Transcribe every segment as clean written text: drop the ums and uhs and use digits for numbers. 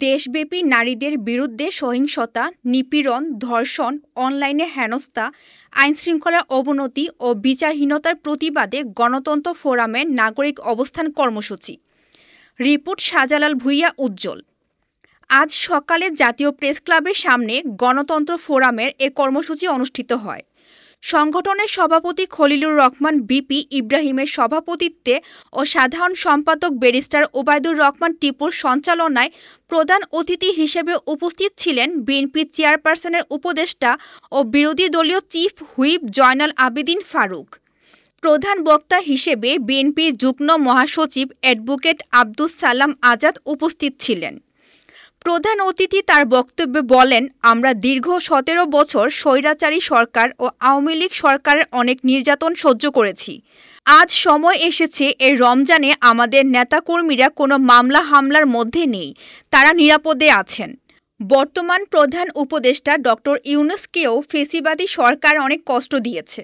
দেশব্যাপী নারীদের বিরুদ্ধে সহিংসতা, নিপীড়ন, ধর্ষণ, অনলাইনে হেনস্থা, আইনশৃঙ্খলার অবনতি ও বিচারহীনতার প্রতিবাদে গণতন্ত্র ফোরামের নাগরিক অবস্থান কর্মসূচি। রিপোর্ট শাহজালাল ভূঁইয়া উজ্জ্বল। আজ সকালে জাতীয় প্রেসক্লাবের সামনে গণতন্ত্র ফোরামের এ কর্মসূচি অনুষ্ঠিত হয়। সংগঠনের সভাপতি খলিলুর রহমান বিপি ইব্রাহিমের সভাপতিত্বে ও সাধারণ সম্পাদক ব্যারিস্টার ওবায়দুর রহমান টিপুর সঞ্চালনায় প্রধান অতিথি হিসেবে উপস্থিত ছিলেন বিএনপি চেয়ারপারসনের উপদেষ্টা ও বিরোধী দলীয় চিফ হুইপ জয়নাল আবেদীন ফারুক। প্রধান বক্তা হিসেবে বিএনপির যুগ্ম মহাসচিব অ্যাডভোকেট আব্দুস সালাম আজাদ উপস্থিত ছিলেন। প্রধান অতিথি তার বক্তব্যে বলেন, আমরা দীর্ঘ ১৭ বছর স্বৈরাচারী সরকার ও আওয়ামী লীগ সরকারের অনেক নির্যাতন সহ্য করেছি। আজ সময় এসেছে এই রমজানে আমাদের নেতাকর্মীরা কোনো মামলা হামলার মধ্যে নেই, তারা নিরাপদে আছেন। বর্তমান প্রধান উপদেষ্টা ডক্টর ইউনূসকেও ফ্যাসিবাদী সরকার অনেক কষ্ট দিয়েছে।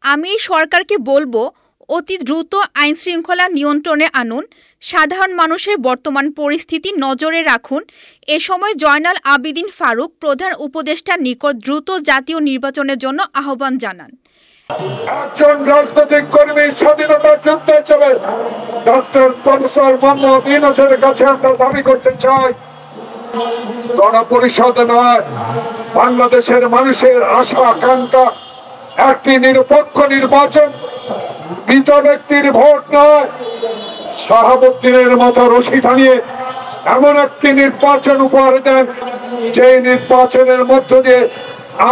আমি এই সরকারকে বলবো, অতি দ্রুত আইনশৃঙ্খলা নিয়ন্ত্রণে আনুন, সাধারণ মানুষের বর্তমান পরিস্থিতি নজরে রাখুন। এ সময় জয়নাল আবেদীন ফারুক প্রধান উপদেষ্টার নিকট দ্রুত জাতীয় নির্বাচনের জন্য আহ্বান জানান। একজন রাজনৈতিক কর্মী স্বাধীনতা যুদ্ধে চলে ডক্টর প্রফেসর মোহাম্মদ ইউনূসের কাছে আমরা দাবি করতে চাই, গণপরিষদ নয়, বাংলাদেশের মানুষের আশা আকাঙ্ক্ষা একটি নিরপেক্ষ নির্বাচন, মৃত ব্যক্তির ভোট নয়, শাহাবুদ্দিনের মতো রশি টানিয়ে এমন একটি নির্বাচন উপহার দেন যে নির্বাচনের মধ্য দিয়ে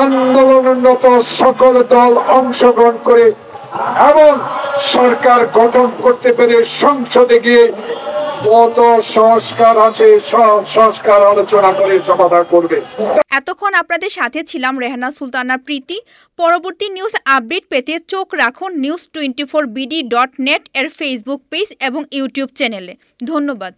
আন্দোলনরত সকল দল অংশগ্রহণ করে এমন সরকার গঠন করতে পেরে সংসদে গিয়ে কত সংস্কার আছে সব সংস্কার আলোচনা করে সমাধান করবে। এতক্ষণ আপনাদের সাথে ছিলাম রেহানা সুলতানা প্রীতি। পরবর্তী নিউজ আপডেট পেতে চোখ রাখুন news24bd.net এর ফেসবুক পেজ এবং ইউটিউব চ্যানেলে। ধন্যবাদ।